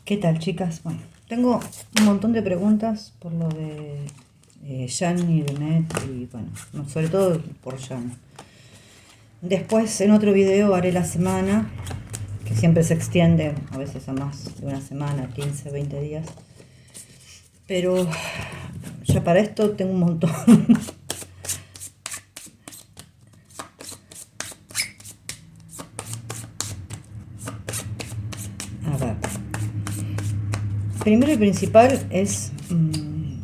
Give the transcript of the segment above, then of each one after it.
¿Qué tal, chicas? Bueno, tengo un montón de preguntas por lo de Jan y Demet y bueno, sobre todo por Jan. Después en otro video haré la semana, que siempre se extiende a veces a más de una semana, 15, 20 días. Pero ya para esto tengo un montón. A ver. Primero y principal es,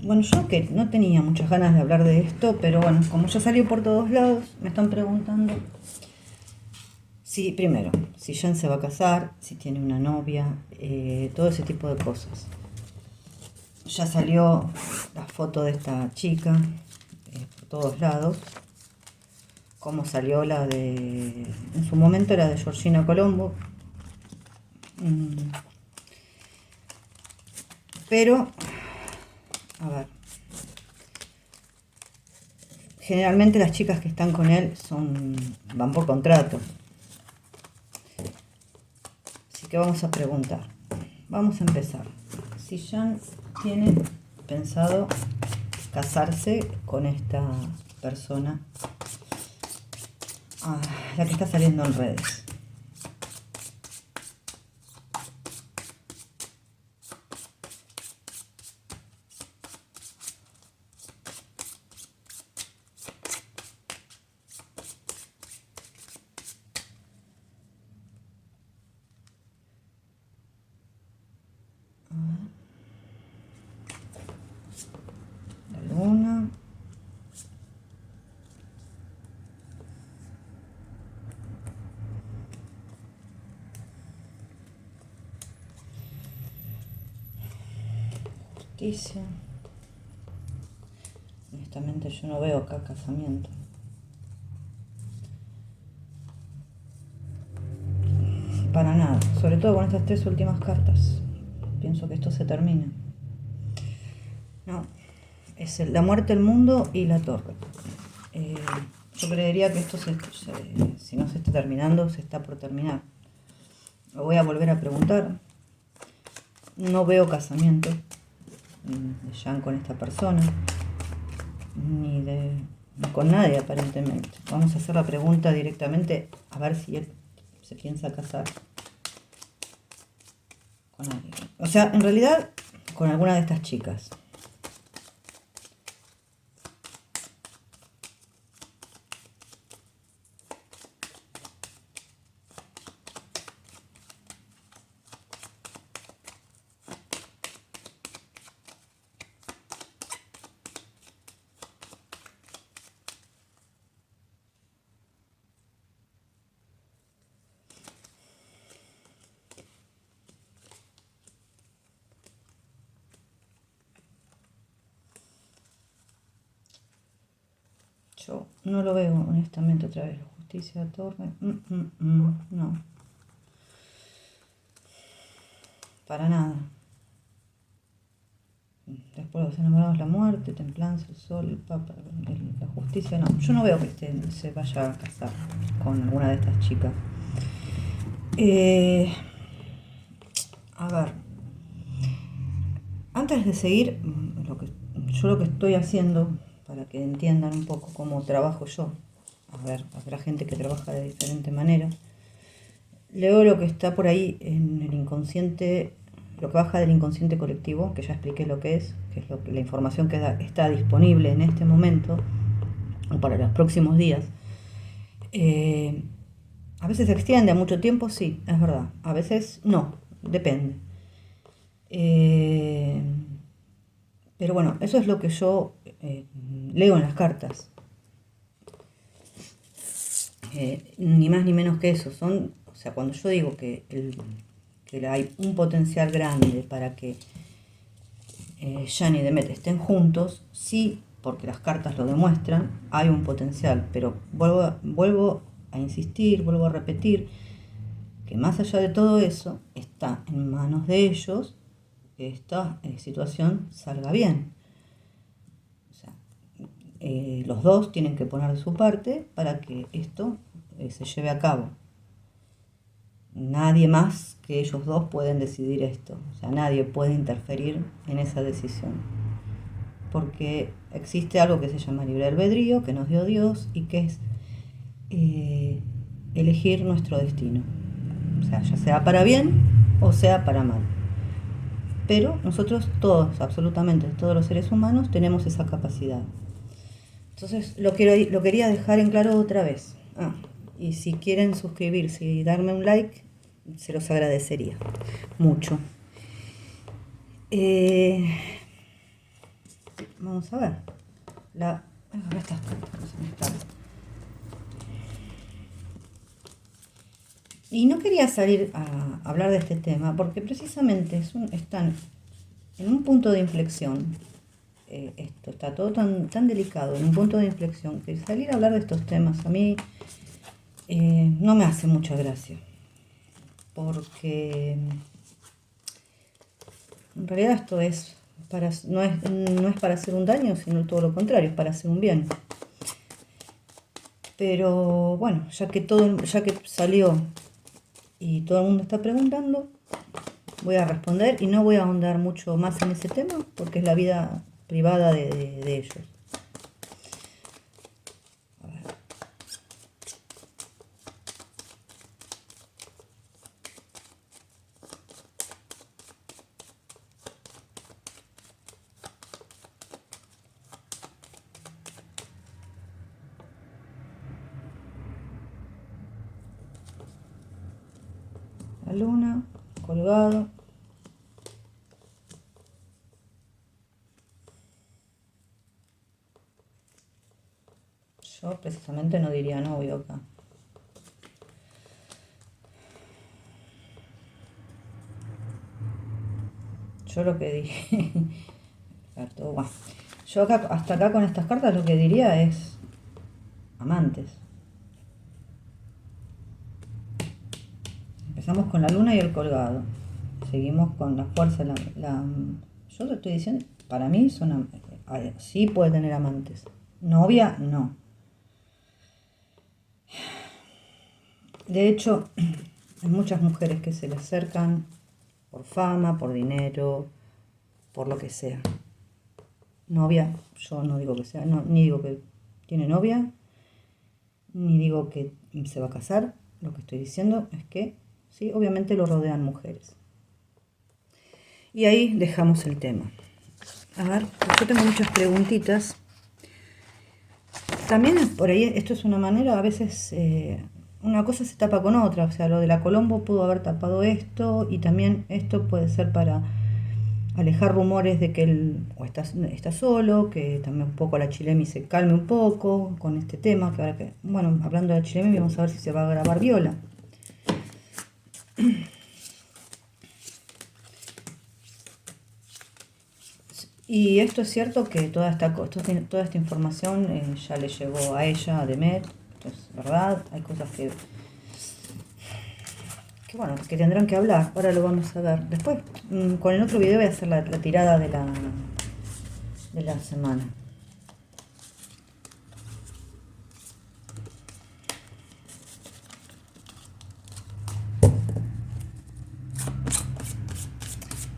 bueno, yo que no tenía muchas ganas de hablar de esto, pero bueno, como ya salió por todos lados, me están preguntando si, primero, si Jan se va a casar, si tiene una novia, todo ese tipo de cosas. Ya salió la foto de esta chica por todos lados, como salió la de, en su momento la de Georgina Colombo. Pero, a ver, generalmente las chicas que están con él van por contrato. Así que vamos a preguntar. Vamos a empezar. Si Jan tiene pensado casarse con esta persona, la que está saliendo en redes. La luna. Justicia. Honestamente yo no veo acá casamiento. Para nada. Sobre todo con estas tres últimas cartas. Pienso que esto se termina. No. Es la muerte, el mundo y la torre. Yo creería que esto, si no se está terminando, se está por terminar. Lo voy a volver a preguntar. No veo casamiento de Jan con esta persona, ni con nadie aparentemente. Vamos a hacer la pregunta directamente a ver si él se piensa casar con alguien. O sea, en realidad, con alguna de estas chicas. Yo no lo veo, honestamente, otra vez. Justicia, torre. No. Para nada. Después los enamorados, la muerte, templanza, el sol, el papa, la justicia. No, yo no veo que se vaya a casar con alguna de estas chicas. A ver. Antes de seguir, lo que estoy haciendo, para que entiendan un poco cómo trabajo yo. A ver, habrá gente que trabaja de diferente manera. Leo lo que está por ahí en el inconsciente, lo que baja del inconsciente colectivo, que ya expliqué lo que es la información que está disponible en este momento o para los próximos días. A veces se extiende a mucho tiempo, sí, es verdad. A veces no, depende. Pero bueno, eso es lo que yo leo en las cartas. Ni más ni menos que eso. O sea, cuando yo digo que hay un potencial grande para que Jan y Demet estén juntos, sí, porque las cartas lo demuestran, hay un potencial. Pero vuelvo a insistir, vuelvo a repetir, que más allá de todo eso, está en manos de ellos que esta situación salga bien. O sea, los dos tienen que poner de su parte para que esto se lleve a cabo. nadie más que ellos dos pueden decidir esto. O sea, nadie puede interferir en esa decisión. Porque existe algo que se llama libre albedrío, que nos dio Dios y que es elegir nuestro destino. O sea, ya sea para bien o sea para mal. Pero nosotros todos, absolutamente todos los seres humanos, tenemos esa capacidad. Entonces lo quería dejar en claro otra vez. Y si quieren suscribirse y darme un like, se los agradecería mucho. Vamos a ver. Estas cartas no se me están. Y no quería salir a hablar de este tema porque precisamente están en un punto de inflexión. Esto está todo tan delicado, en un punto de inflexión, que salir a hablar de estos temas a mí no me hace mucha gracia. Porque en realidad esto no es para hacer un daño, sino todo lo contrario, es para hacer un bien. Pero bueno, ya que salió y todo el mundo está preguntando, voy a responder y no voy a ahondar mucho más en ese tema porque es la vida privada de ellos. A ver. La luna, colgado. Yo precisamente no diría novio acá. Yo lo que dije... Bueno, yo acá, hasta acá con estas cartas lo que diría es amantes. Empezamos con la luna y el colgado. Seguimos con la fuerza. Yo lo estoy diciendo, para mí sí puede tener amantes. Novia, no. De hecho, hay muchas mujeres que se le acercan por fama, por dinero, por lo que sea. Novia, yo no digo que sea, no, ni digo que tiene novia, ni digo que se va a casar. Lo que estoy diciendo es que sí, obviamente lo rodean mujeres. Y ahí dejamos el tema. A ver, yo tengo muchas preguntitas. También por ahí, esto es una manera, a veces una cosa se tapa con otra. O sea, lo de la Colombo pudo haber tapado esto y también esto puede ser para alejar rumores de que él está solo, que también un poco la Chilemi se calme un poco con este tema. Bueno, hablando de la Chilemi, vamos a ver si se va a grabar Viola. Y esto es cierto que toda esta información ya le llegó a ella, a Demet. Esto es verdad. Hay cosas que tendrán que hablar. Ahora lo vamos a ver. Después, con el otro video voy a hacer la tirada de la semana.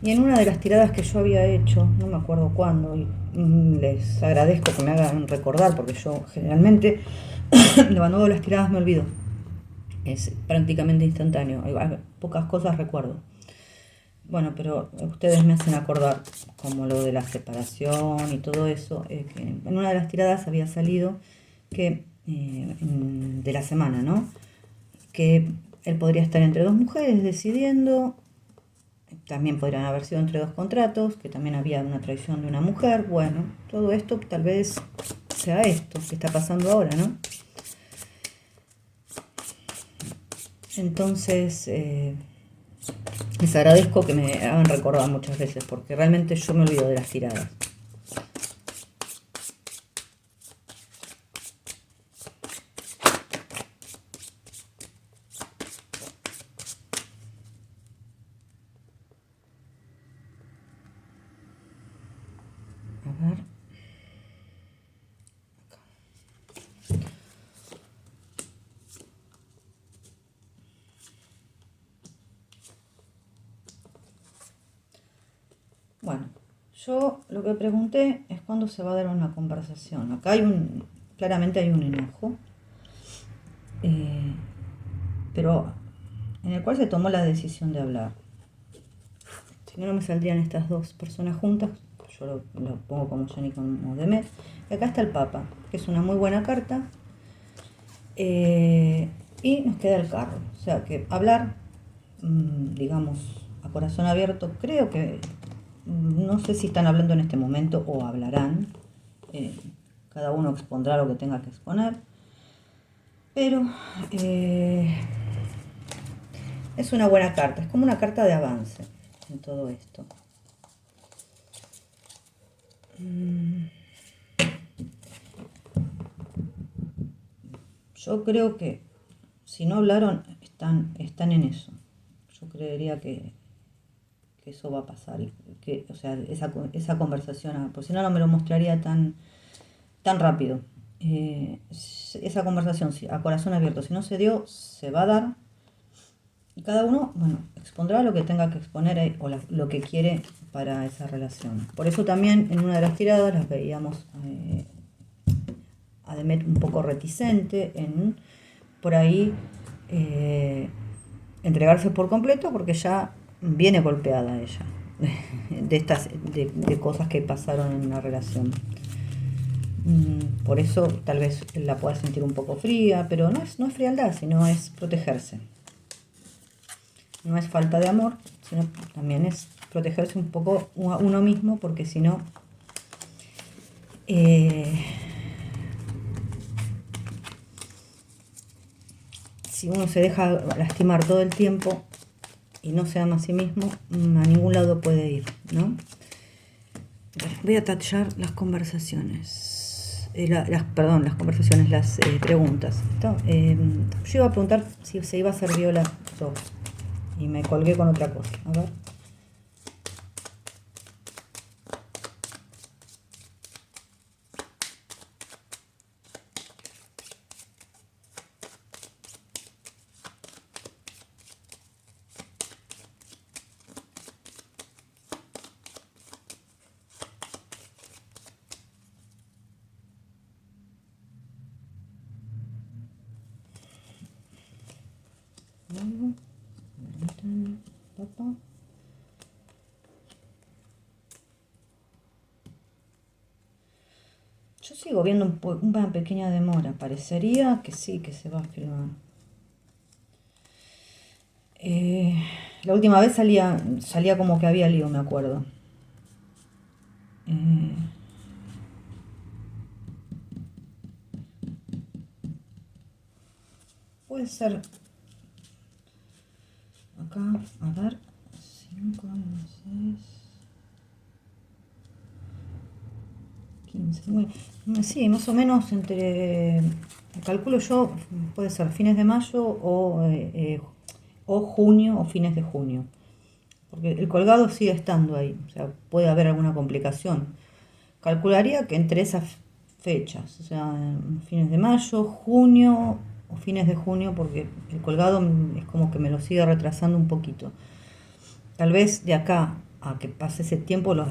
Y en una de las tiradas que yo había hecho, no me acuerdo cuándo, y les agradezco que me hagan recordar, porque yo generalmente cuando hago las tiradas me olvido. Es prácticamente instantáneo, hay pocas cosas recuerdo. Bueno, pero ustedes me hacen acordar, como lo de la separación y todo eso, que en una de las tiradas había salido que de la semana, ¿no? Que él podría estar entre dos mujeres decidiendo. También podrían haber sido entre dos contratos, que también había una traición de una mujer. Bueno, todo esto tal vez sea esto que está pasando ahora, ¿no? Entonces, les agradezco que me hagan recordar muchas veces, porque realmente yo me olvido de las tiradas. A ver. Bueno, yo lo que pregunté es cuándo se va a dar una conversación. Acá claramente hay un enojo, eh, pero en el cual se tomó la decisión de hablar. Si no, no me saldrían estas dos personas juntas. Yo lo pongo como Johnny como Demet. Y acá está el Papa, que es una muy buena carta. Y nos queda el carro. O sea que hablar, digamos, a corazón abierto, creo que, no sé si están hablando en este momento o hablarán. Cada uno expondrá lo que tenga que exponer. Pero es una buena carta, es como una carta de avance en todo esto. Yo creo que si no hablaron, están en eso. Yo creería que eso va a pasar. O sea, esa conversación, por si no, no me lo mostraría tan rápido. Esa conversación a corazón abierto, si no se dio, se va a dar. Y cada uno, bueno, expondrá lo que tenga que exponer o lo que quiere para esa relación. Por eso también en una de las tiradas las veíamos a Demet un poco reticente en por ahí entregarse por completo, porque ya viene golpeada ella de cosas que pasaron en una relación. Por eso tal vez la pueda sentir un poco fría, pero no es frialdad, sino es protegerse. No es falta de amor, sino también es protegerse un poco a uno mismo, porque si no, si uno se deja lastimar todo el tiempo y no se ama a sí mismo, a ningún lado puede ir, ¿no? Voy a tachar las conversaciones, las conversaciones, las preguntas. Yo iba a preguntar si se iba a hacer viola 2 y me colgué con otra cosa. A ver. Yo sigo viendo una pequeña demora. Parecería que sí, que se va a filmar. La última vez salía como que había lío, me acuerdo. Puede ser. Acá, a ver. 5, 6, 15. Sí, más o menos entre. Calculo yo, puede ser fines de mayo o junio o fines de junio. Porque el colgado sigue estando ahí. O sea, puede haber alguna complicación. Calcularía que entre esas fechas, o sea, fines de mayo, junio o fines de junio, porque el colgado es como que me lo sigue retrasando un poquito. Tal vez de acá a que pase ese tiempo los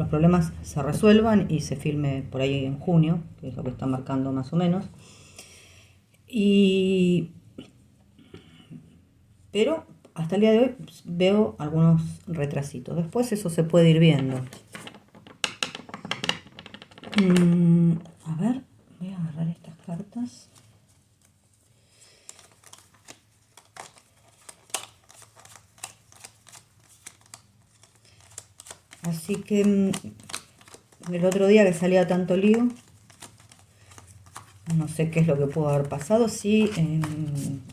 problemas se resuelvan y se filme por ahí en junio, que es lo que está marcando más o menos. Pero hasta el día de hoy veo algunos retrasitos. Después eso se puede ir viendo. A ver, voy a agarrar estas cartas. Así que el otro día que salía tanto lío, no sé qué es lo que pudo haber pasado. Sí,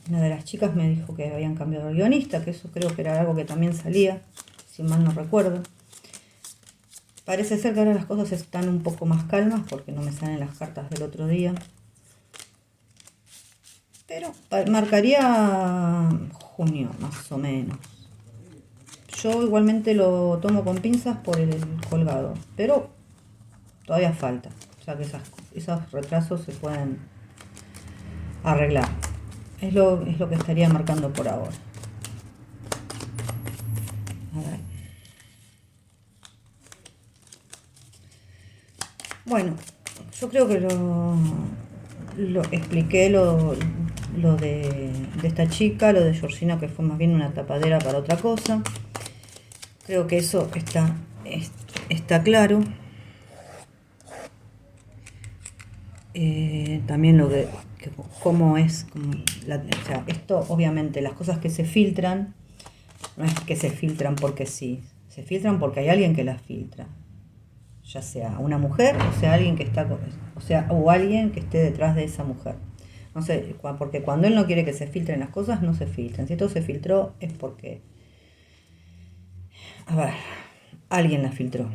una de las chicas me dijo que habían cambiado el guionista, que eso creo que era algo que también salía, si mal no recuerdo. Parece ser que ahora las cosas están un poco más calmas porque no me salen las cartas del otro día. Pero marcaría junio, más o menos. Yo igualmente lo tomo con pinzas por el colgado, pero todavía falta. O sea que esos retrasos se pueden arreglar. Es lo que estaría marcando por ahora. A ver. Bueno, yo creo que lo expliqué lo de esta chica, lo de Georgina, que fue más bien una tapadera para otra cosa. Creo que eso está claro. También lo de cómo es, o sea, esto obviamente las cosas que se filtran, no es que se filtran porque sí, se filtran porque hay alguien que las filtra, ya sea una mujer o sea alguien que está, o alguien que esté detrás de esa mujer. No sé, porque cuando él no quiere que se filtren las cosas, no se filtran. Si esto se filtró es porque, a ver, alguien las filtró.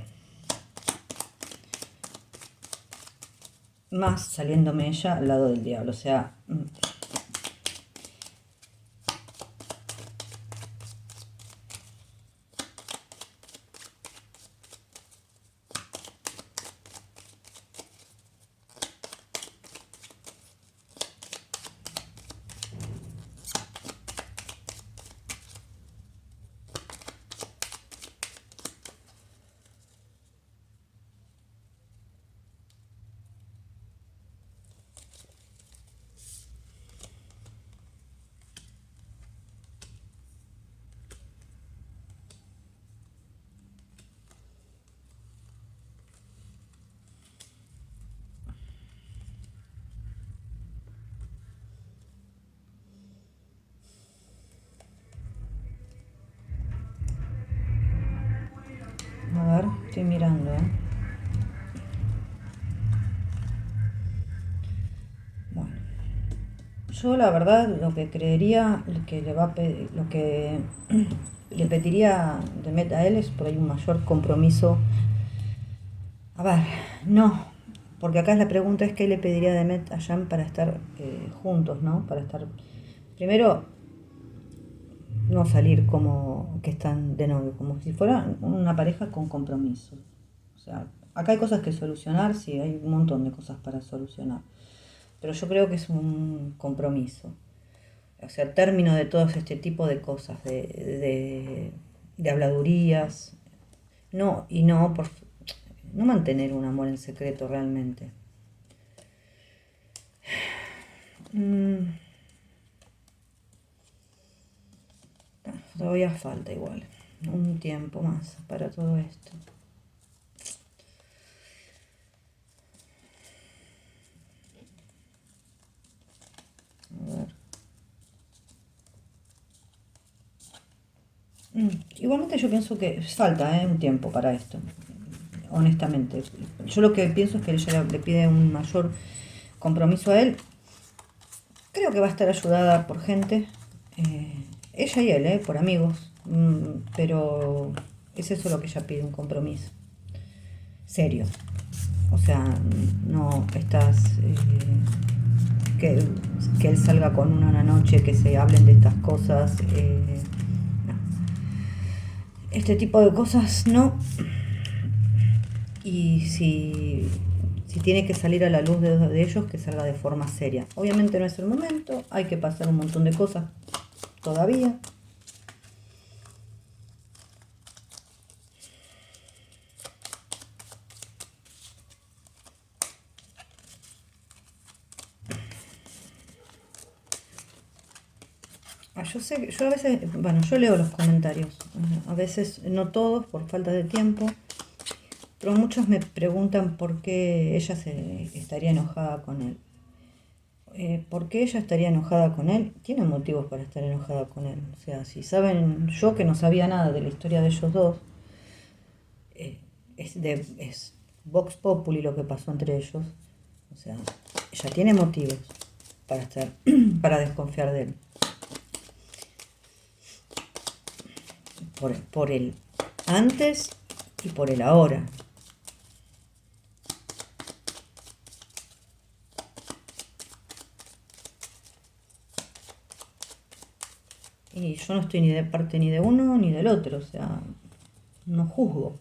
Más saliéndome ella al lado del diablo, o sea, a ver, estoy mirando, Bueno, yo la verdad lo que creería, lo que le pediría de meta a él es por ahí un mayor compromiso. A ver, no, porque acá la pregunta es qué le pediría de Met a Jan para estar juntos, ¿no? Para estar, primero, no salir como que están de novio, como si fuera una pareja con compromiso. O sea, acá hay cosas que solucionar, sí, hay un montón de cosas para solucionar. Pero yo creo que es un compromiso. O sea, término de todo este tipo de cosas, de habladurías. No, y no, no mantener un amor en secreto realmente. Todavía falta igual, un tiempo más para todo esto. A ver. Igualmente yo pienso que falta un tiempo para esto, honestamente. Yo lo que pienso es que ella le pide un mayor compromiso a él. Creo que va a estar ayudada por gente, ella y él, por amigos, pero es eso lo que ella pide, un compromiso serio. O sea, no estás, que, que él salga con una noche, que se hablen de estas cosas, no. Este tipo de cosas no. Y si tiene que salir a la luz de ellos, que salga de forma seria. Obviamente no es el momento, hay que pasar un montón de cosas todavía. Yo sé, yo a veces, bueno, yo leo los comentarios, a veces no todos por falta de tiempo, pero muchos me preguntan por qué ella estaría enojada con él. ¿Por qué ella estaría enojada con él? Tiene motivos para estar enojada con él. O sea, si saben, yo que no sabía nada de la historia de ellos dos, es Vox Populi lo que pasó entre ellos. O sea, ella tiene motivos para estar, para desconfiar de él. Por el antes y por el ahora. Y yo no estoy ni de parte ni de uno ni del otro, o sea, no juzgo.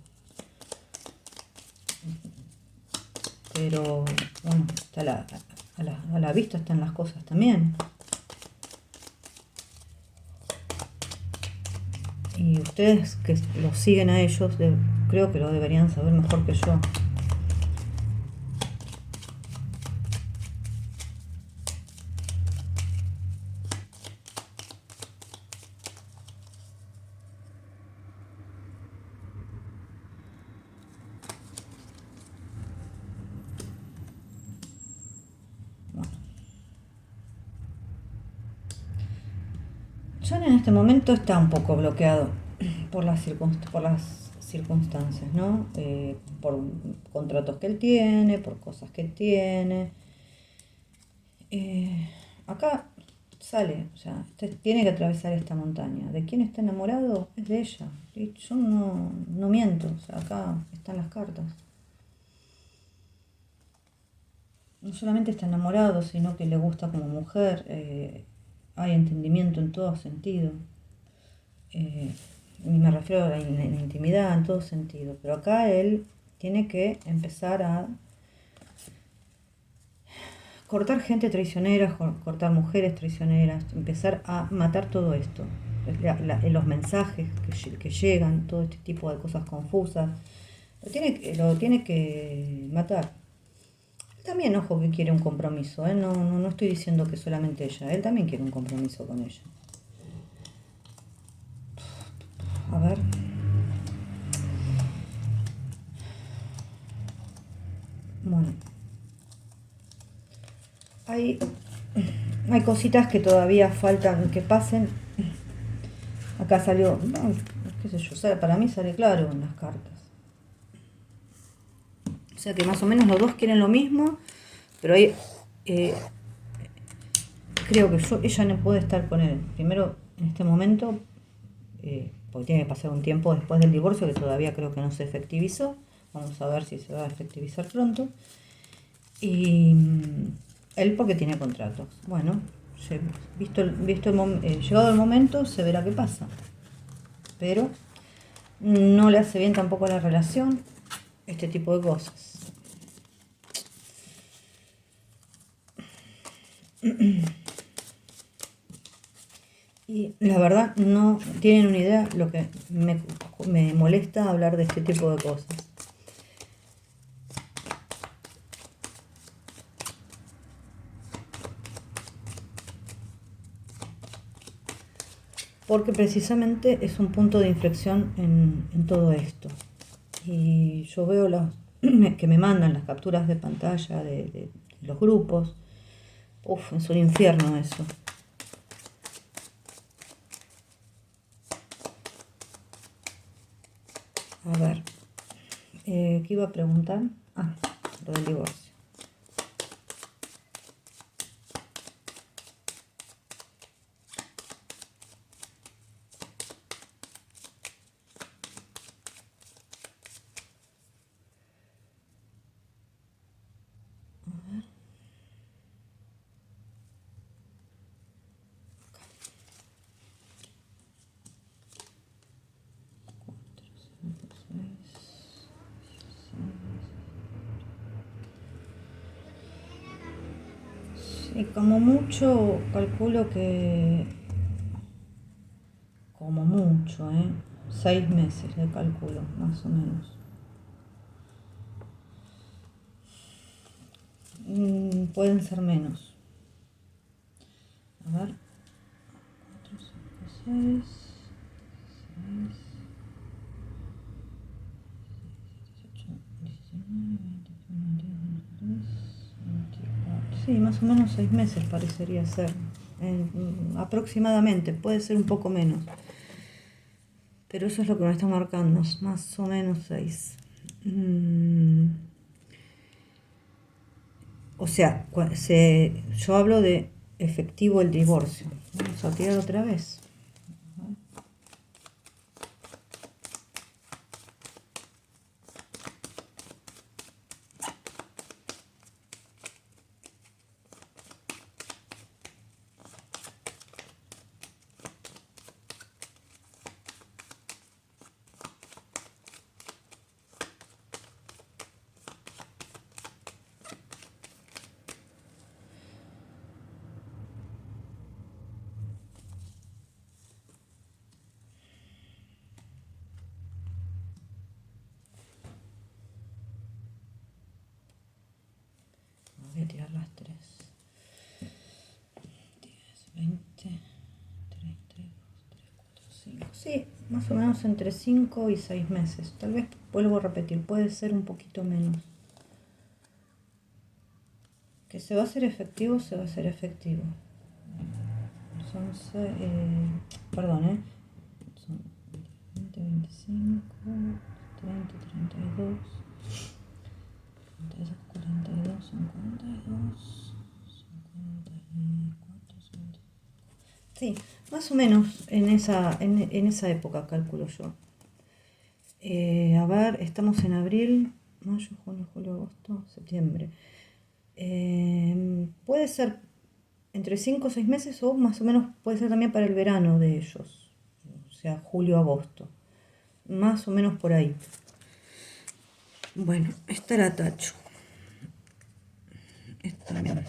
Pero bueno, está a la vista están las cosas también. Y ustedes que los siguen a ellos, creo que lo deberían saber mejor que yo. John en este momento está un poco bloqueado por por las circunstancias, ¿no? Por contratos que él tiene, por cosas que él tiene. Acá sale, o sea, usted tiene que atravesar esta montaña. ¿De quién está enamorado? Es de ella. Y yo no miento, o sea, acá están las cartas. No solamente está enamorado, sino que le gusta como mujer. Hay entendimiento en todo sentido. Y me refiero a la intimidad en todo sentido. Pero acá él tiene que empezar a cortar gente traicionera, cortar mujeres traicioneras, empezar a matar todo esto. Los mensajes que llegan, todo este tipo de cosas confusas, lo tiene que matar. Él también, ojo, que quiere un compromiso, ¿eh? No estoy diciendo que solamente ella, él también quiere un compromiso con ella. A ver. Bueno. Hay cositas que todavía faltan que pasen. Acá salió, no, qué sé yo, para mí sale claro en las cartas. O sea que más o menos los dos quieren lo mismo, pero hay, creo que ella no puede estar con él. Primero, en este momento, porque tiene que pasar un tiempo después del divorcio, que todavía creo que no se efectivizó. Vamos a ver si se va a efectivizar pronto. Y él porque tiene contratos. Bueno, llegado el momento, se verá qué pasa. Pero no le hace bien tampoco a la relación este tipo de cosas. Y la verdad no tienen una idea lo que me molesta hablar de este tipo de cosas. Porque precisamente es un punto de inflexión en todo esto. Y yo veo que me mandan las capturas de pantalla de los grupos. Uf, es un infierno eso. A ver, ¿qué iba a preguntar? Ah, lo del divorcio. Sí, como mucho, calculo que, como mucho, 6 meses le calculo, más o menos. Pueden ser menos. A ver. 4, 5, 6, 6, sí, más o menos 6 meses parecería ser. Aproximadamente, puede ser un poco menos. Pero eso es lo que me está marcando, más o menos 6. O sea, yo hablo de efectivo el divorcio. Vamos a tirar otra vez. Voy a tirar las 3. 10, 20, 3, 3, 2, 3, 4, 5. Sí, más o menos entre 5 y 6 meses. Tal vez, vuelvo a repetir, puede ser un poquito menos. Que se va a hacer efectivo, se va a hacer efectivo. son perdón, son 20, 25, 30, 32, 32, 42, son 42, 54, 50. Sí, más o menos en esa época calculo yo. A ver, estamos en abril, mayo, junio, julio, agosto, septiembre. Puede ser entre 5 o 6 meses o más o menos puede ser también para el verano de ellos, o sea, julio, agosto, más o menos por ahí. Bueno, esta la tacho. Esta también.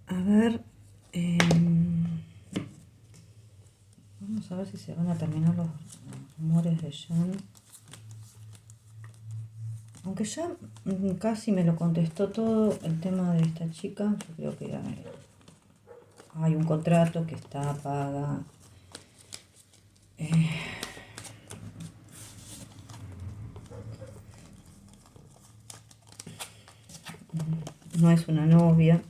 A ver, vamos a ver si se van a terminar los rumores de Jan. Aunque ya casi me lo contestó todo el tema de esta chica, yo creo que hay un contrato que está paga. No es una novia.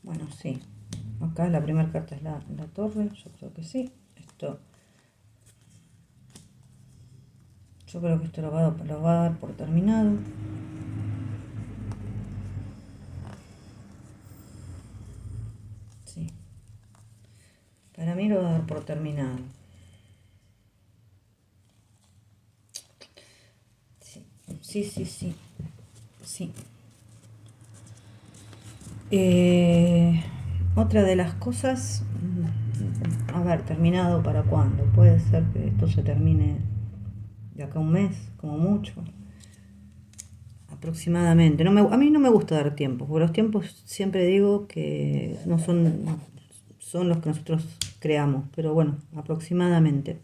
Bueno, sí. Acá la primera carta es la torre, yo creo que sí. Yo creo que esto lo va a dar por terminado. Sí. Para mí lo va a dar por terminado. Sí, sí, sí. Sí. Otra de las cosas, a ver, terminado para cuándo. Puede ser que esto se termine de acá a un mes, como mucho. Aproximadamente. A mí no me gusta dar tiempos, porque los tiempos siempre digo que no son los que nosotros creamos, pero bueno, aproximadamente.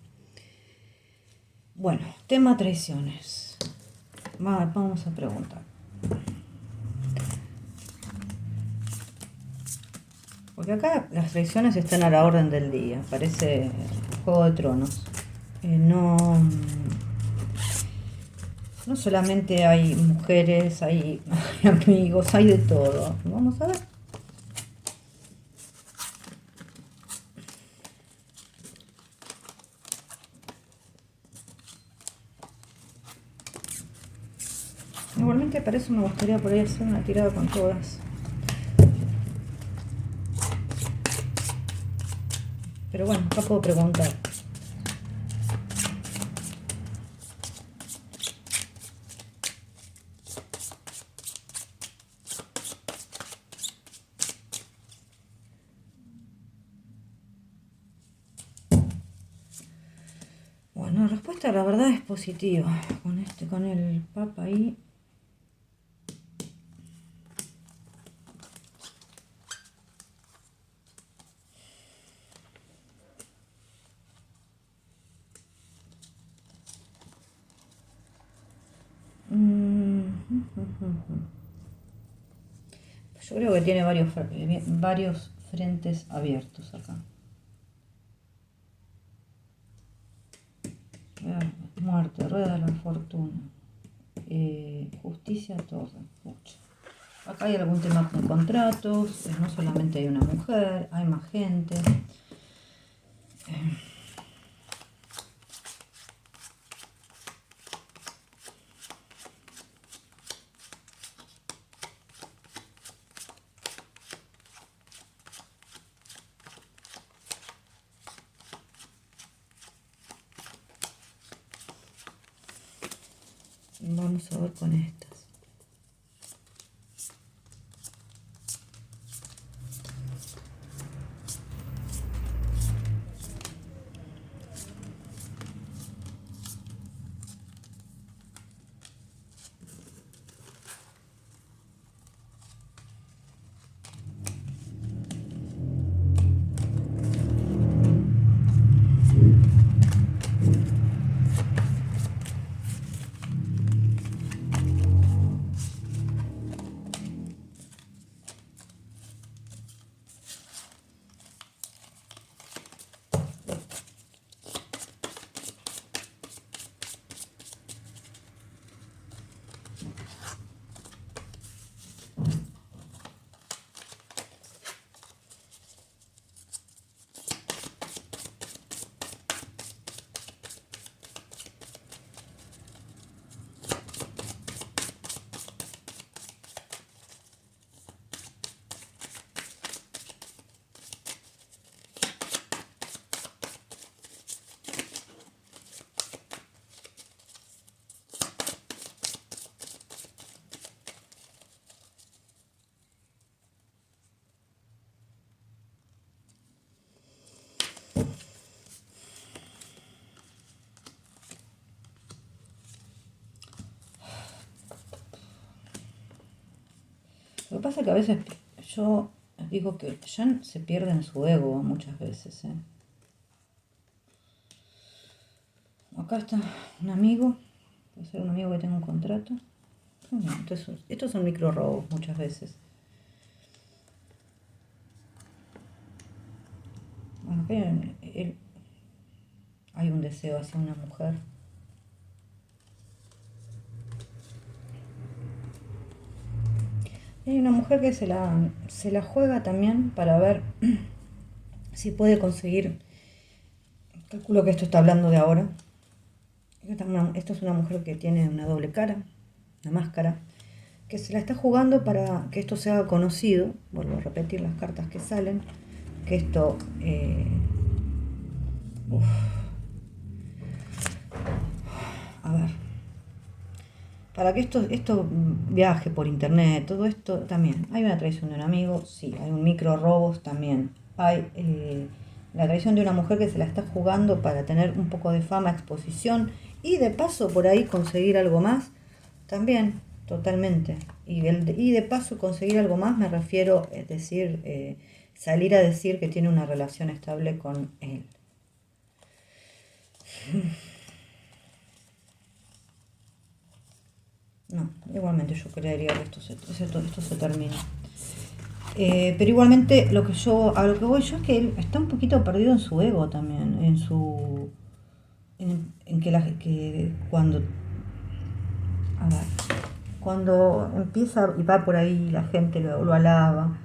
Bueno, tema traiciones. Vamos a preguntar. Porque acá las traiciones están a la orden del día, parece Juego de Tronos. No solamente hay mujeres, hay amigos, hay de todo. Vamos a ver. Igualmente para eso me gustaría por ahí hacer una tirada con todas. Pero bueno, acá puedo preguntar. Bueno, la respuesta la verdad es positiva. Con el Papa ahí. Yo creo que tiene varios frentes abiertos acá. Muerte, rueda de la fortuna. Justicia, torre. Pucha. Acá hay algún tema con contratos. No solamente hay una mujer, hay más gente. Vamos a ver con estas. Lo que pasa es que a veces yo digo que Jan se pierde en su ego muchas veces. Acá está un amigo, puede ser un amigo que tenga un contrato. Bueno, entonces, estos son micro robos muchas veces. Bueno, hay un deseo hacia una mujer. Hay una mujer que se la juega también para ver si puede conseguir. Calculo que esto está hablando de ahora. Esto es una mujer que tiene una doble cara, una máscara, que se la está jugando para que esto se haga conocido. Vuelvo a repetir las cartas que salen. Que esto... a ver. Para que esto viaje por internet, todo esto también. Hay una traición de un amigo, sí. Hay un micro robos también. Hay la traición de una mujer que se la está jugando para tener un poco de fama, exposición y de paso por ahí conseguir algo más. También, totalmente. Y de paso conseguir algo más me refiero, es decir, salir a decir que tiene una relación estable con él. No, igualmente yo creería que esto se termina. Pero igualmente a lo que voy yo es que él está un poquito perdido en su ego también, en que cuando, a ver, cuando empieza y va por ahí la gente lo alaba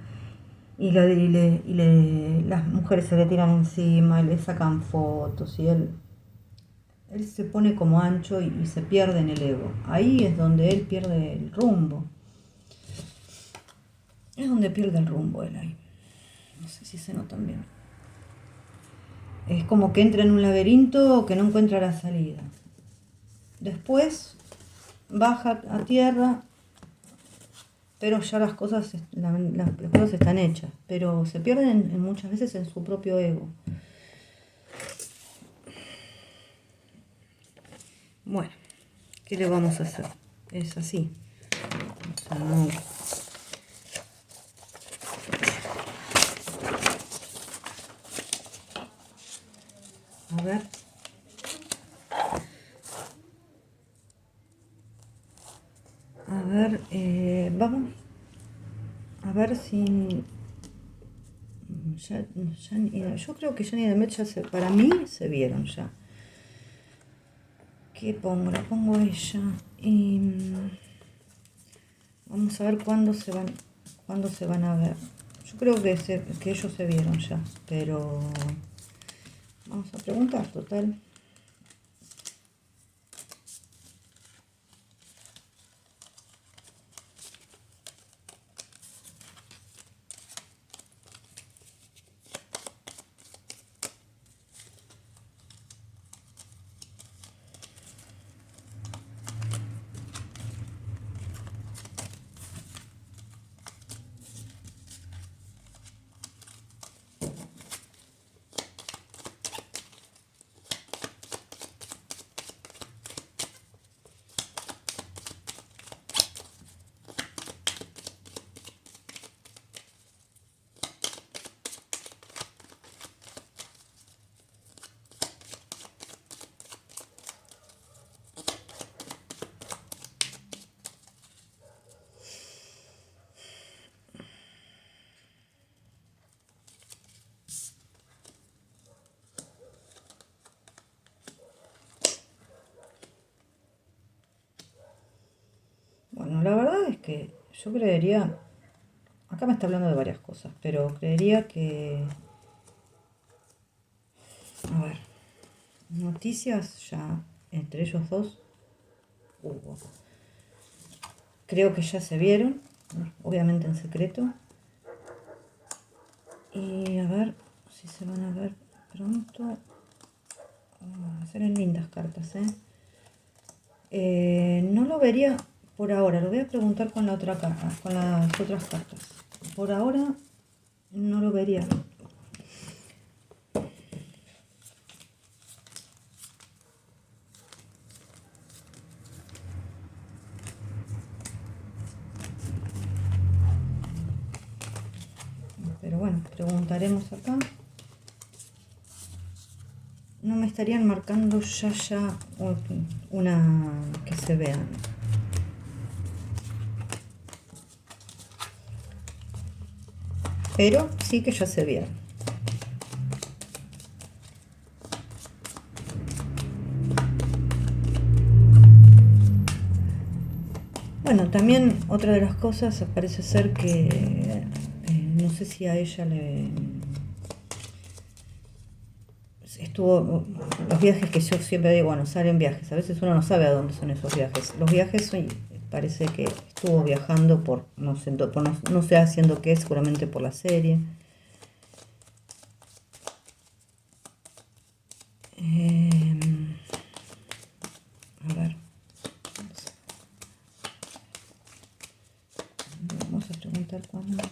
las mujeres se le tiran encima y le sacan fotos y él se pone como ancho y se pierde en el ego. Ahí es donde él pierde el rumbo. Es donde pierde el rumbo él ahí. No sé si se notan bien. Es como que entra en un laberinto que no encuentra la salida. Después baja a tierra, pero ya las cosas están hechas. Pero se pierden muchas veces en su propio ego. Bueno, ¿qué le vamos a hacer? Es así. O sea, no. A ver. A ver, vamos a ver si... yo creo que Jan y Demet para mí se vieron ya. ¿Qué pongo? La pongo a ella. Y vamos a ver cuándo se van a ver. Yo creo que ellos se vieron ya, pero vamos a preguntar, total. Bueno, la verdad es que yo creería, acá me está hablando de varias cosas, pero creería que, a ver, noticias ya entre ellos dos hubo. Creo que ya se vieron, obviamente en secreto. Y a ver si se van a ver pronto. Serán lindas cartas, no lo vería por ahora, lo voy a preguntar con la otra carta, con las otras cartas. Por ahora no lo vería. bueno, preguntaremos acá. No me estarían marcando ya una que se vean. Pero sí que ya se vieron. Bueno, también otra de las cosas parece ser que no sé si a ella le estuvo los viajes que yo siempre digo, bueno, salen viajes, a veces uno no sabe a dónde son esos viajes. Los viajes parece que estuvo viajando por no sé, no sé haciendo qué, seguramente por la serie. A ver. Vamos a preguntar cuándo.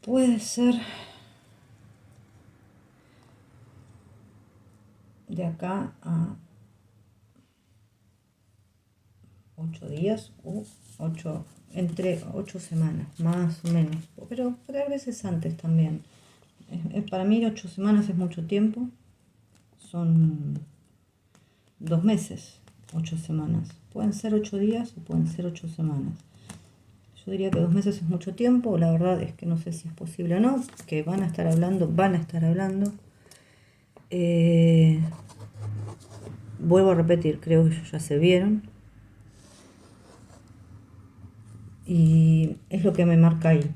Puede ser de acá a 8 días o entre 8 semanas, más o menos, pero a veces antes también. Para mí 8 semanas es mucho tiempo, son 2 meses, 8 semanas. Pueden ser 8 días o pueden ser 8 semanas. Yo diría que 2 meses es mucho tiempo, la verdad es que no sé si es posible o no, que van a estar hablando. Vuelvo a repetir, creo que ya se vieron. Y es lo que me marca ahí.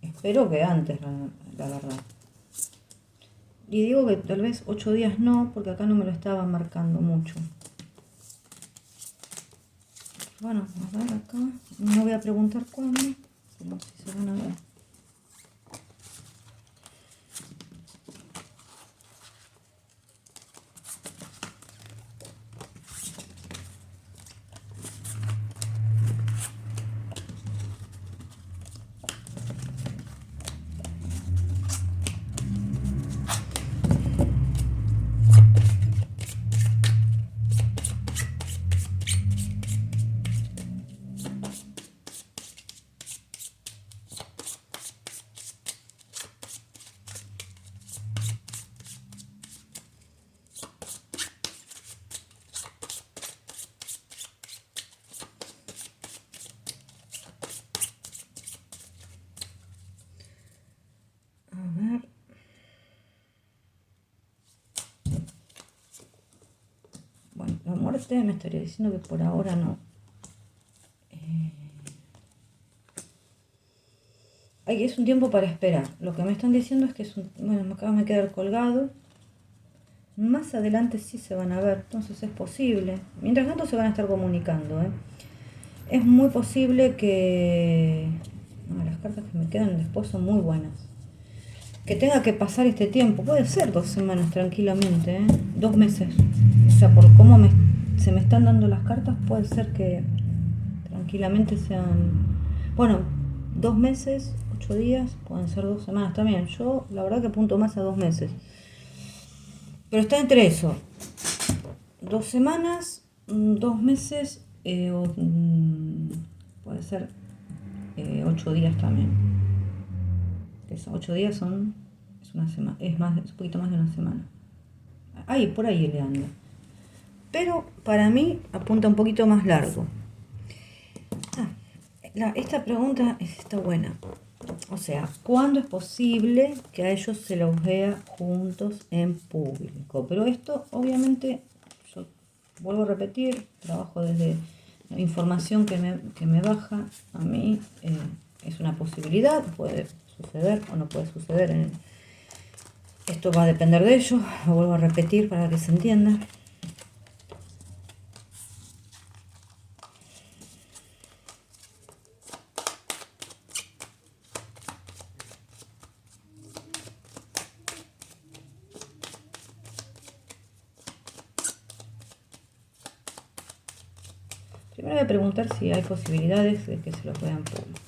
Espero que antes, la verdad. Y digo que tal vez 8 días no, porque acá no me lo estaban marcando mucho. Bueno, a ver acá. No voy a preguntar cuándo, pero si se van a ver. Bueno, la muerte me estaría diciendo que por ahora no. Es un tiempo para esperar. Lo que me están diciendo es que bueno, acá me queda colgado. Más adelante sí se van a ver, entonces es posible. Mientras tanto se van a estar comunicando. Es muy posible que... No, las cartas que me quedan después son muy buenas. Que tenga que pasar este tiempo. Puede ser 2 semanas tranquilamente, 2 meses. O sea, por cómo se me están dando las cartas, puede ser que tranquilamente sean... Bueno, 2 meses, 8 días, pueden ser 2 semanas también. Yo la verdad que apunto más a 2 meses. Pero está entre eso. 2 semanas, 2 meses, puede ser 8 días también. 8 días es una semana, es un poquito más de una semana. Por ahí le anda. Pero para mí apunta un poquito más largo. Esta pregunta está buena. O sea, ¿cuándo es posible que a ellos se los vea juntos en público? Pero esto, obviamente, yo vuelvo a repetir, trabajo desde la información que me baja. A mí es una posibilidad, puede suceder o no puede suceder. Esto va a depender de ellos, lo vuelvo a repetir para que se entienda. Primero voy a preguntar si hay posibilidades de que se lo puedan público.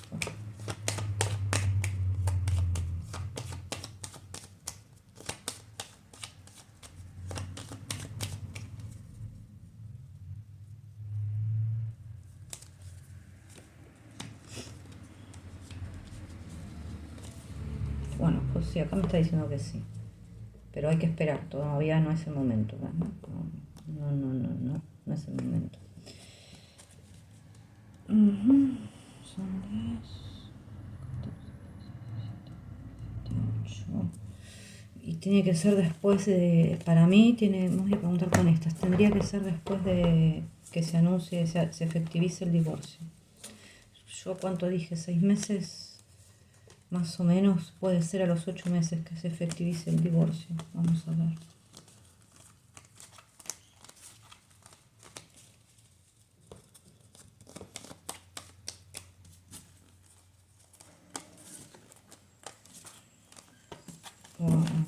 Bueno, pues sí, acá me está diciendo que sí. Pero hay que esperar, todavía no es el momento. No es el momento. Son 10, 8. Y tiene que ser después de, para mí, voy a preguntar con estas, tendría que ser después de que se anuncie, se efectivice el divorcio. Yo cuánto dije, 6 meses, más o menos, puede ser a los 8 meses que se efectivice el divorcio. Vamos a ver. Vamos a ver.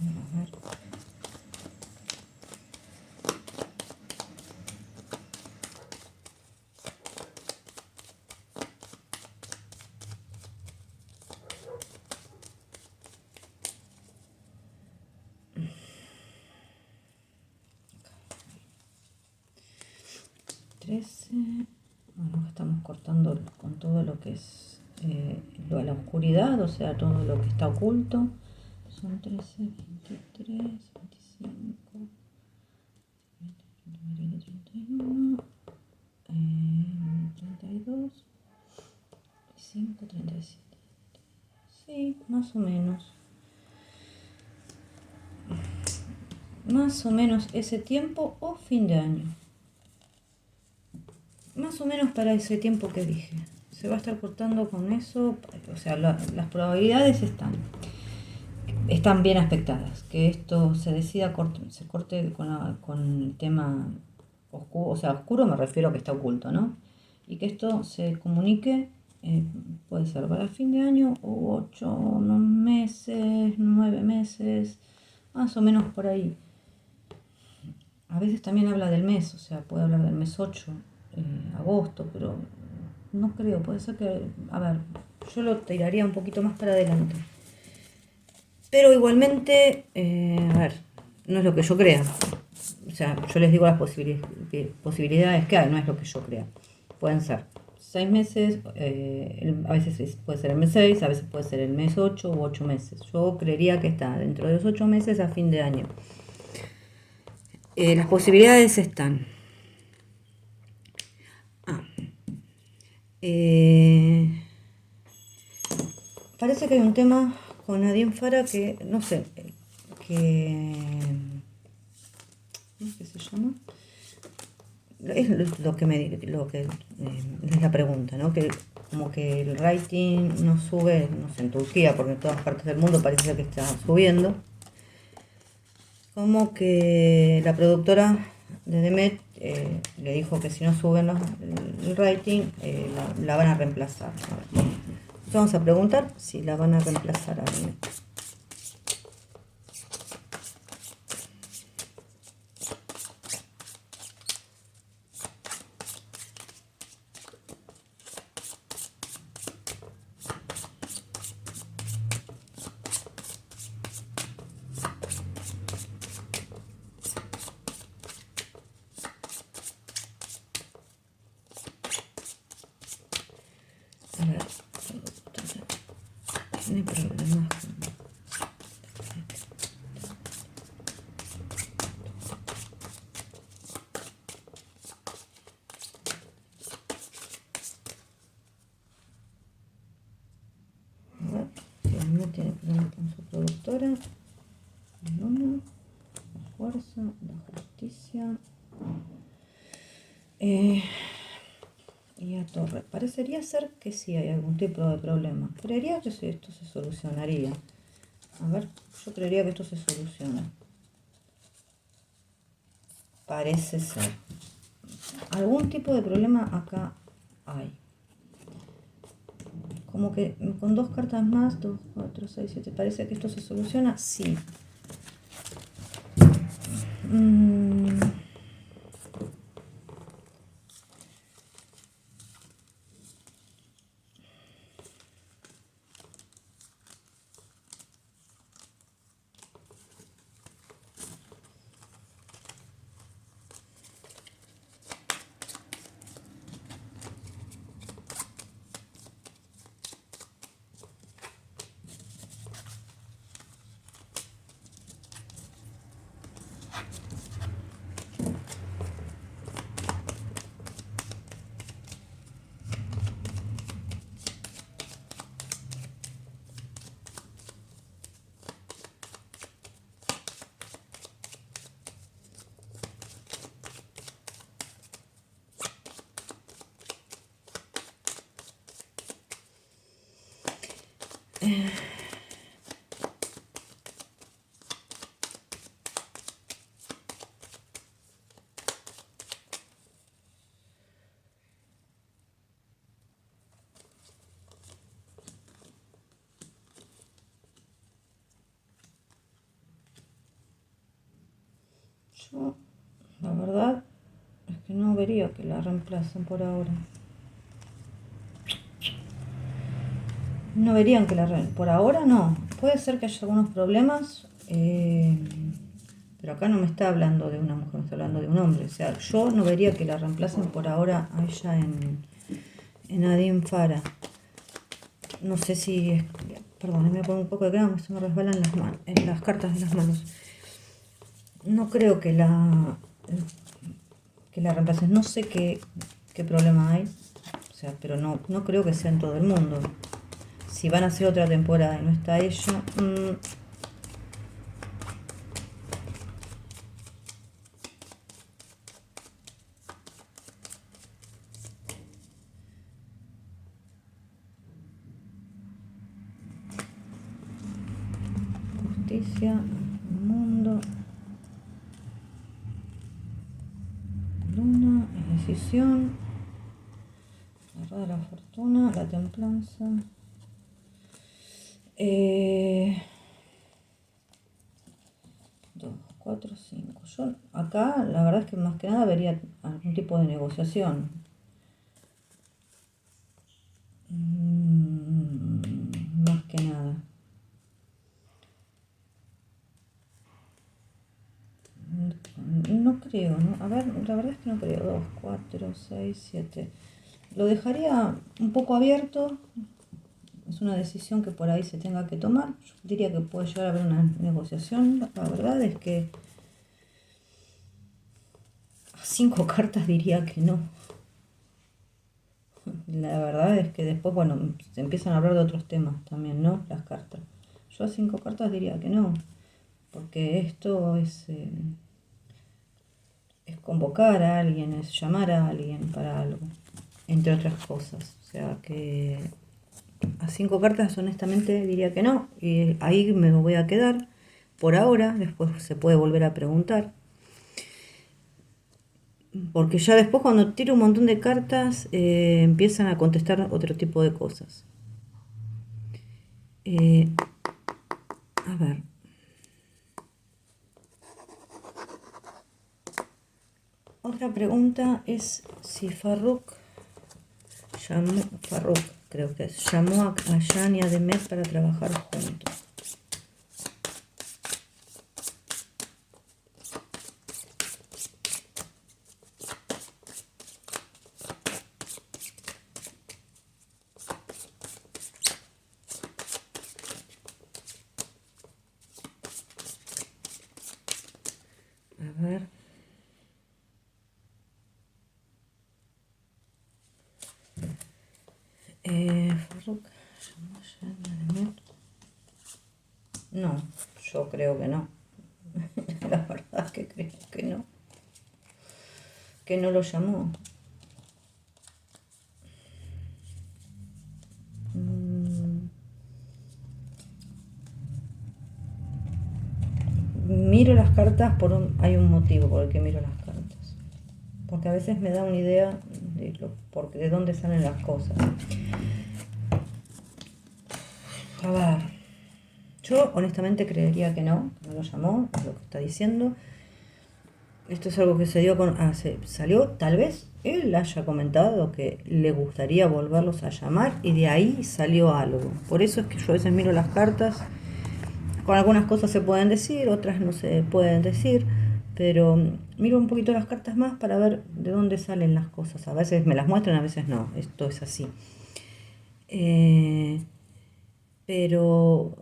Bueno, estamos cortando con todo lo que es la oscuridad, o sea, todo lo que está oculto. Son 13, 23, 25, 31, 32, 35, 37. Sí, más o menos. Más o menos ese tiempo o fin de año. Más o menos para ese tiempo que dije. Se va a estar cortando con eso, o sea, las probabilidades están bien aspectadas. Que esto se decida, se corte con el tema oscuro, o sea, oscuro me refiero a que está oculto, ¿no? Y que esto se comunique, puede ser para el fin de año o 8 meses, 9 meses, más o menos por ahí. A veces también habla del mes, o sea, puede hablar del mes 8, agosto, pero no creo, puede ser que, a ver, yo lo tiraría un poquito más para adelante. Pero igualmente, a ver, no es lo que yo crea. O sea, yo les digo las posibilidades que hay, no es lo que yo crea. Pueden ser 6 meses, a veces puede ser el mes 6, a veces puede ser el mes 8 u 8 meses. Yo creería que está dentro de los 8 meses a fin de año. Las posibilidades están. Parece que hay un tema con Nadine Farah que, no sé, que... ¿cómo es que se llama? Es lo que es la pregunta, ¿no? Que como que el rating no sube, no sé, en Turquía, porque en todas partes del mundo parece que está subiendo. Como que la productora de Demet le dijo que si no suben el rating, la van a reemplazar. Vamos a preguntar si la van a reemplazar a Demet. A ver, tiene problemas con... No tiene problemas con su productora. El 1, la fuerza, la justicia. Y a Torre. Parecería ser que sí hay algún tipo de problema. Creería que esto se solucionaría. A ver, yo creería que esto se soluciona. Parece ser. Algún tipo de problema acá hay. Como que con 2 cartas más, 2, 4, 6, 7, parece que esto se soluciona, sí. Yo, la verdad, es que no vería que la reemplacen por ahora. No verían que por ahora no. Puede ser que haya algunos problemas, pero acá no me está hablando de una mujer, me está hablando de un hombre. O sea, yo no vería que la reemplacen por ahora a ella en Adin Farah. No sé si es... Perdón, me pongo un poco de crema, se me resbalan las cartas de las manos. No creo que la reemplacen. No sé qué problema hay. O sea, pero no creo que sea en todo el mundo. Si van a hacer otra temporada y no está ella... Justicia, mundo, luna, decisión, la rueda de la fortuna, la templanza. 2, 4, 5. Yo acá la verdad es que más que nada vería algún tipo de negociación. Más que nada. No creo, ¿no? A ver, la verdad es que no creo. 2, 4, 6, 7. Lo dejaría un poco abierto. Es una decisión que por ahí se tenga que tomar. Yo diría que puede llegar a haber una negociación. La verdad es que a 5 cartas diría que no. La verdad es que después, bueno, se empiezan a hablar de otros temas también, ¿no? Las cartas. Yo a 5 cartas diría que no. Porque esto es convocar a alguien, es llamar a alguien para algo, entre otras cosas. O sea que a 5 cartas honestamente diría que no, y ahí me voy a quedar por ahora. Después se puede volver a preguntar, porque ya después cuando tiro un montón de cartas empiezan a contestar otro tipo de cosas. A ver, otra pregunta es si Farruk creo que llamó a Jan y a Demet para trabajar juntos. A ver. Farruk llamó a Jan y a Demet. No, yo creo que no. La verdad es que creo que no. Que no lo llamó. Miro las cartas hay un motivo por el que miro las cartas. Porque a veces me da una idea de dónde salen las cosas. A ver, yo honestamente creería que no lo llamó, es lo que está diciendo. Esto es algo que salió, tal vez él haya comentado que le gustaría volverlos a llamar y de ahí salió algo. Por eso es que yo a veces miro las cartas. Con algunas cosas se pueden decir, otras no se pueden decir, pero miro un poquito las cartas más para ver de dónde salen las cosas. A veces me las muestran, a veces no. Esto es así. Pero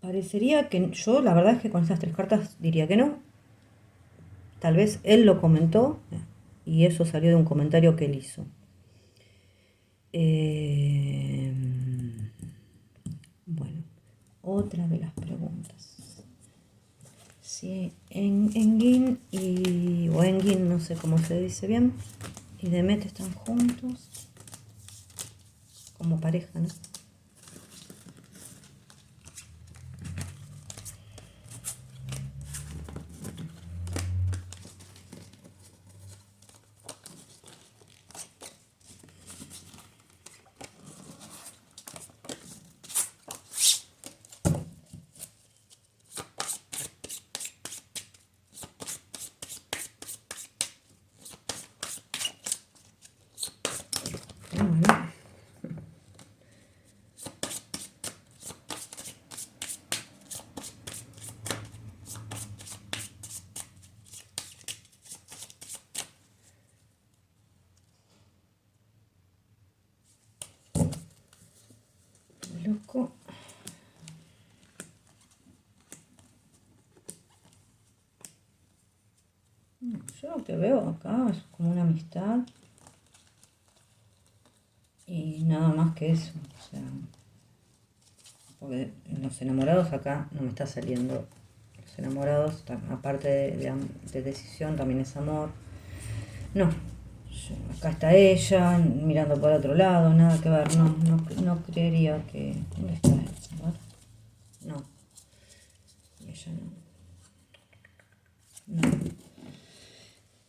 parecería que yo, la verdad es que con esas 3 cartas diría que no. Tal vez él lo comentó y eso salió de un comentario que él hizo. Bueno, otra de las preguntas. Si Engin o Engin, no sé cómo se dice bien, y Demet están juntos como pareja, ¿no? Bueno. Loco. Yo lo que veo acá es como una amistad y nada más que eso. O sea, porque los enamorados acá no me está saliendo. Los enamorados, aparte de decisión, también es amor. No, acá está ella mirando por otro lado, nada que ver. No creería que... ¿Dónde está ella? No, y ella no. No.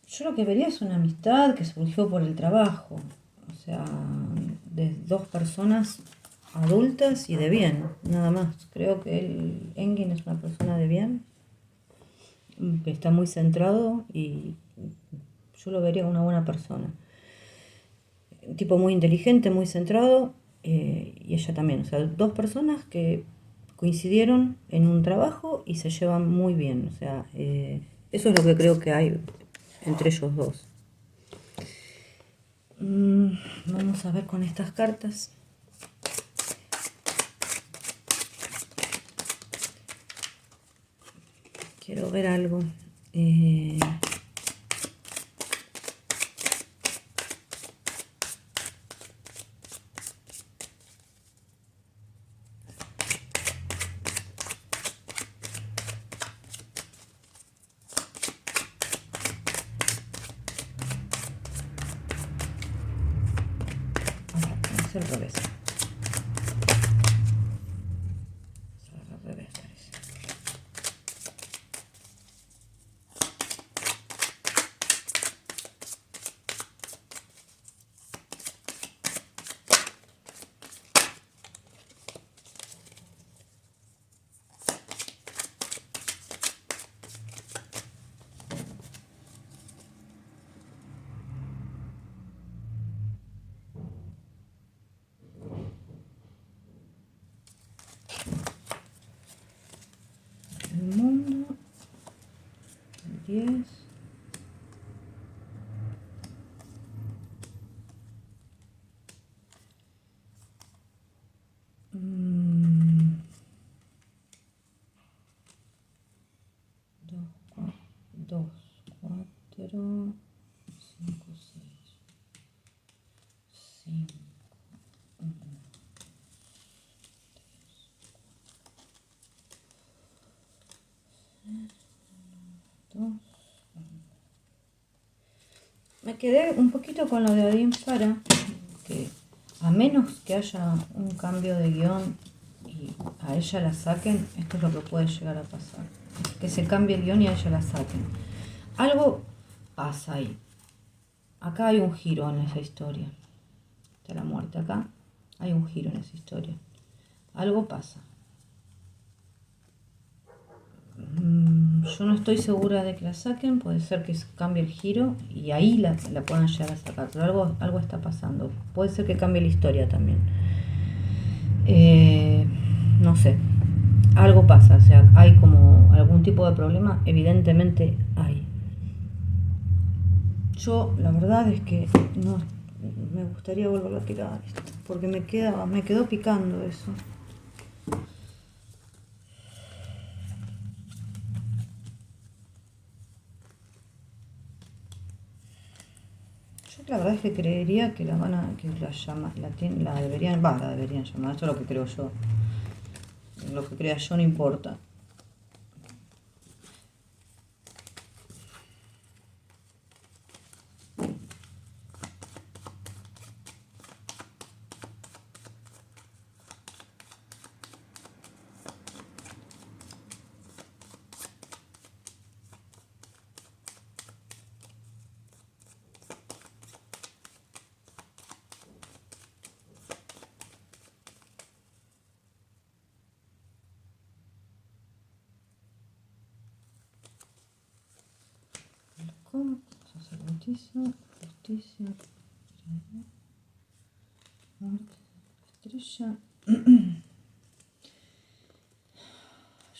Yo lo que vería es una amistad que surgió por el trabajo, o sea, de dos personas adultas y de bien, nada más. Creo que Engin es una persona de bien, que está muy centrado y yo lo vería como una buena persona. Un tipo muy inteligente, muy centrado, y ella también. O sea, dos personas que coincidieron en un trabajo y se llevan muy bien. O sea, eso es lo que creo que hay entre ellos dos. Vamos a ver con estas cartas. Quiero ver algo. Es al revés. Es al revés, parece. El mundo. El 10. Dos, cuatro, 5, 6, 5, 2. Me quedé un poquito con lo de Odín Para, que a menos que haya un cambio de guión y a ella la saquen, esto es lo que puede llegar a pasar. Que se cambie el guión y a ella la saquen. Algo pasa ahí. Acá hay un giro en esa historia. Está la muerte acá. Hay un giro en esa historia. Algo pasa. Yo no estoy segura de que la saquen. Puede ser que cambie el giro y ahí la puedan llegar a sacar. Pero algo está pasando. Puede ser que cambie la historia también. No sé. Algo pasa. O sea, hay como algún tipo de problema. Evidentemente hay. Yo la verdad es que no me gustaría volver a tirar esto, porque me quedó picando eso. Yo la verdad es que creería que la deberían llamar, eso es lo que creo yo. Lo que crea yo no importa. ¿Cómo? Sacerdotisa, justicia. Estrella.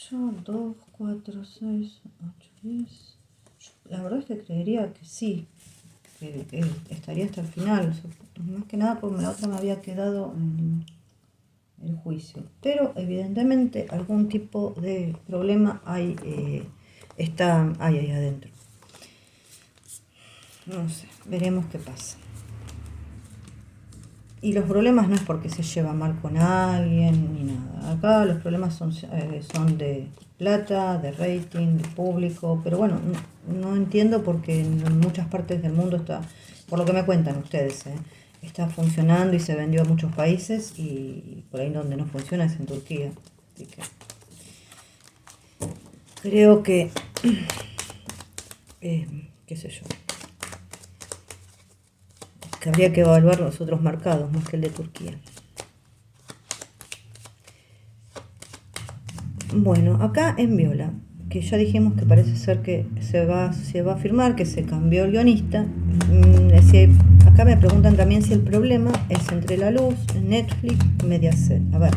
Yo 2, 4, 6, 8, 10. La verdad es que creería que sí, que estaría hasta el final. Más que nada porque la otra me había quedado en el juicio. Pero evidentemente algún tipo de problema hay, hay ahí adentro. No sé, veremos qué pasa. Y los problemas no es porque se lleva mal con alguien ni nada. Acá los problemas son de plata, de rating, de público. Pero bueno, no entiendo porque en muchas partes del mundo está, por lo que me cuentan ustedes, está funcionando y se vendió a muchos países y por ahí donde no funciona es en Turquía. Así que creo que, qué sé yo, que habría que evaluar los otros mercados más que el de Turquía. Bueno, acá en Viola, que ya dijimos que parece ser que se va a firmar, que se cambió el guionista. Acá me preguntan también si el problema es entre La Luz, Netflix y Mediaset. A ver,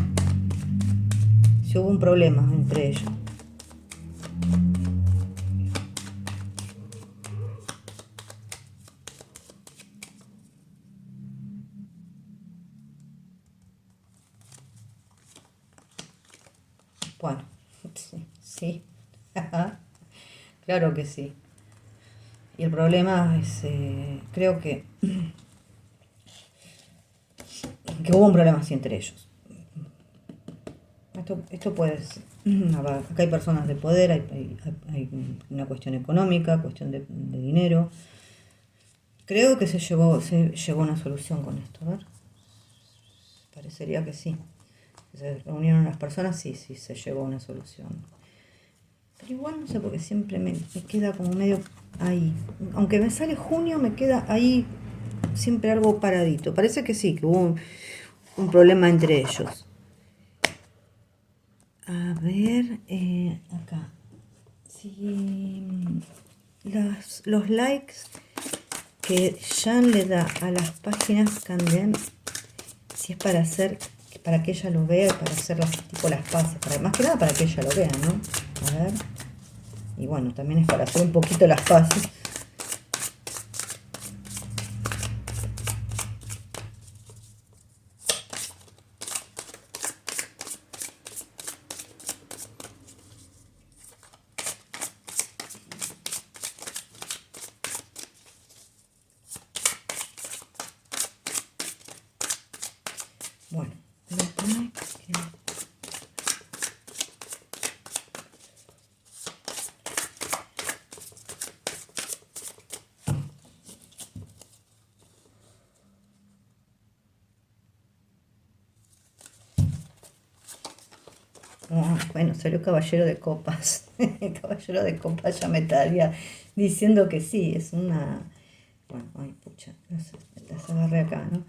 si hubo un problema entre ellos. Bueno, sí. Claro que sí. Y el problema es, creo que hubo un problema así entre ellos. Esto puede ser. Acá hay personas de poder, hay una cuestión económica, cuestión de dinero. Creo que se llegó a una solución con esto, a ver. Parecería que sí. Se reunieron las personas, sí, se llegó a una solución. Pero igual no sé, porque siempre me queda como medio ahí. Aunque me sale junio, me queda ahí siempre algo paradito. Parece que sí, que hubo un problema entre ellos. A ver, acá. Si los likes que Jan le da a las páginas Candem, si es para que ella lo vea, para hacer tipo las pases, más que nada para que ella lo vea, ¿no? A ver. Y bueno, también es para hacer un poquito las pases. Bueno, bueno, salió Caballero de Copas. Caballero de Copas ya me estaría diciendo que sí, es una... Bueno, ay, pucha, no sé, las agarré acá, ¿no?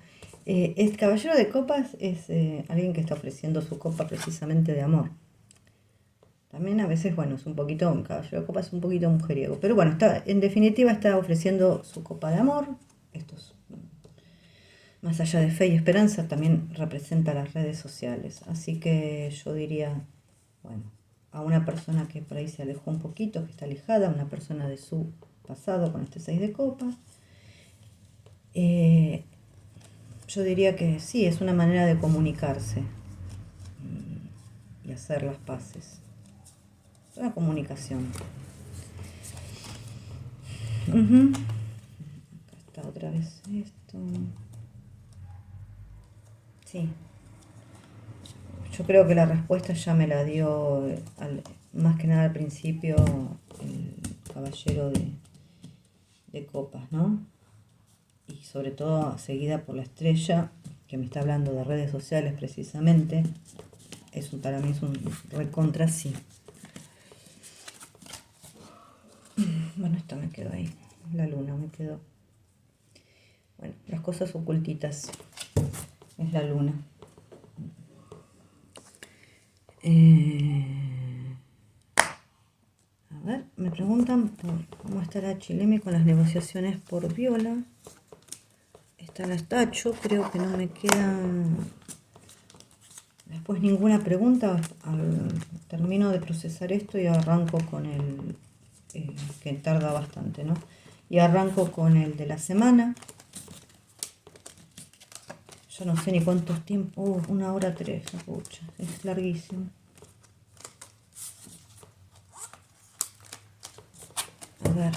El Caballero de Copas es alguien que está ofreciendo su copa precisamente de amor. También a veces, bueno, es un poquito, un Caballero de Copas es un poquito mujeriego. Pero bueno, en definitiva está ofreciendo su copa de amor. Esto es, más allá de fe y esperanza, también representa las redes sociales. Así que yo diría, bueno, a una persona que por ahí se alejó un poquito, que está alejada, una persona de su pasado con este 6 de copas, yo diría que sí, es una manera de comunicarse y hacer las paces. Es una comunicación. Acá está otra vez esto. Sí. Yo creo que la respuesta ya me la dio más que nada al principio el Caballero de Copas, ¿no? Y sobre todo seguida por la Estrella, que me está hablando de redes sociales precisamente. Para mí es un recontra sí. Bueno, esto me quedó ahí. La luna me quedó. Bueno, las cosas ocultitas. Es la luna. A ver, me preguntan por cómo estará Chilemi con las negociaciones por Viola. esta la tacho, creo que no me quedan después ninguna pregunta. Termino de procesar esto y arranco con el que tarda bastante, ¿no? Y arranco con el de la semana. Yo no sé ni cuántos tiempos. 1 hora 3, pucha, es larguísimo. A ver.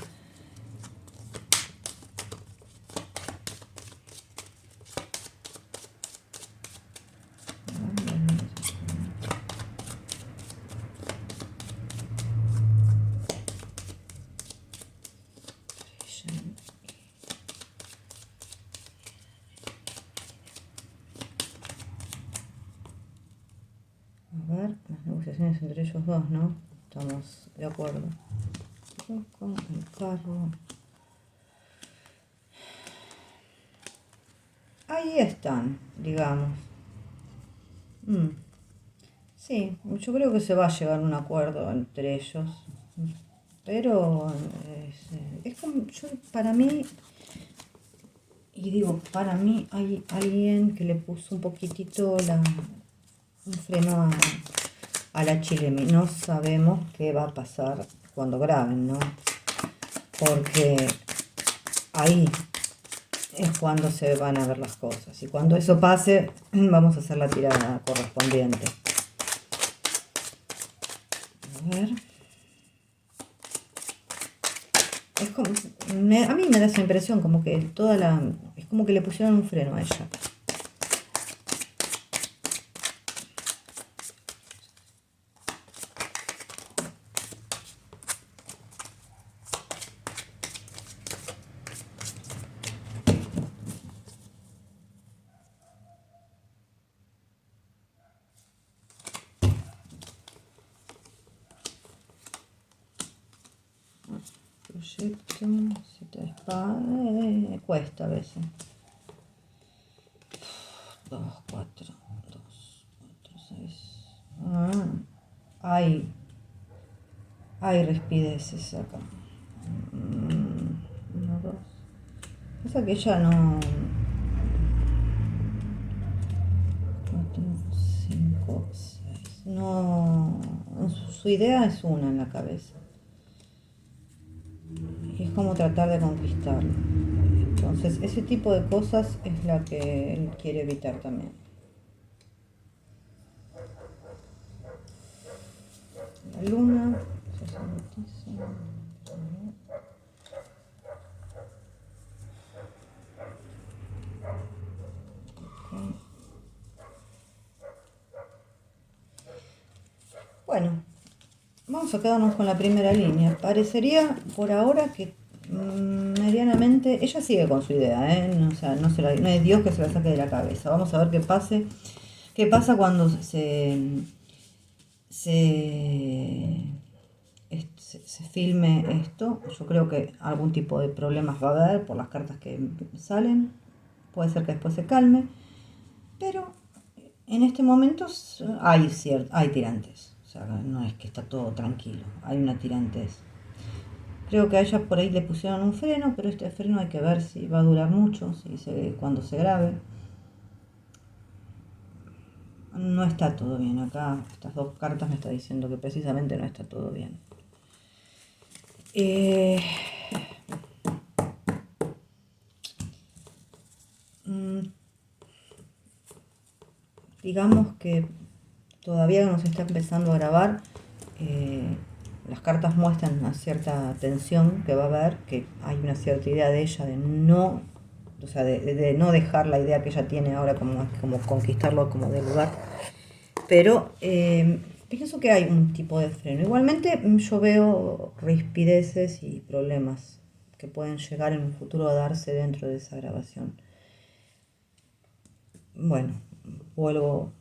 A ver, las negociaciones entre ellos dos, ¿no? Estamos de acuerdo. Con el carro. Ahí están, digamos. Sí, yo creo que se va a llegar a un acuerdo entre ellos. Pero es como, para mí, y digo, para mí hay alguien que le puso un poquitito un freno a la Chilemi. No sabemos qué va a pasar cuando graben, ¿no? Porque ahí es cuando se van a ver las cosas. Y cuando eso pase, vamos a hacer la tirada correspondiente. A ver. Es como, a mí me da esa impresión, como que es como que le pusieron un freno a ella. Proyecto, 7 de espada, cuesta a veces. 2, 4, 2, 4, 6. Hay rispideces acá. 1, 2. Pasa que ella no. 4, 5, 6. No. Su idea es una en la cabeza. Y es como tratar de conquistarlo. Entonces, ese tipo de cosas es la que él quiere evitar también. La luna, sacerdotisa. Okay. Bueno, vamos a quedarnos con la primera línea. Parecería por ahora que medianamente ella sigue con su idea, ¿eh? No, o sea, no es Dios que se la saque de la cabeza. Vamos a ver qué pasa cuando se filme esto. Yo creo que algún tipo de problemas va a haber por las cartas que salen. Puede ser que después se calme, pero en este momento hay tirantes. O sea, no es que está todo tranquilo, hay una tirantez. Creo que a ella por ahí le pusieron un freno, pero este freno hay que ver si va a durar mucho, cuando se grabe. No está todo bien acá. Estas dos cartas me están diciendo que precisamente no está todo bien. Digamos que todavía no se está empezando a grabar. Las cartas muestran una cierta tensión que va a haber, que hay una cierta idea de ella de no, o sea, de no dejar la idea que ella tiene ahora como conquistarlo como del lugar. Pero pienso que hay un tipo de freno. Igualmente yo veo rispideces y problemas que pueden llegar en un futuro a darse dentro de esa grabación. Bueno, vuelvo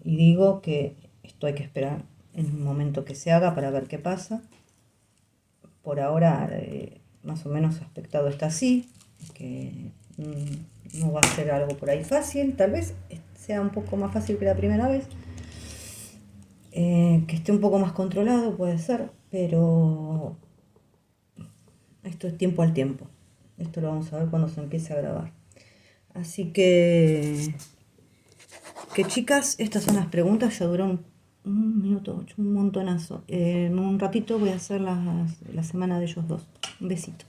y digo que esto hay que esperar en un momento que se haga para ver qué pasa. Por ahora, más o menos aspectado está así, que no va a ser algo por ahí fácil, tal vez sea un poco más fácil que la primera vez, que esté un poco más controlado, puede ser, pero esto es tiempo al tiempo. Esto lo vamos a ver cuando se empiece a grabar. Así que chicas, estas son las preguntas, ya duró un minuto 8, un montonazo. En un ratito voy a hacer la semana de ellos dos. Un besito.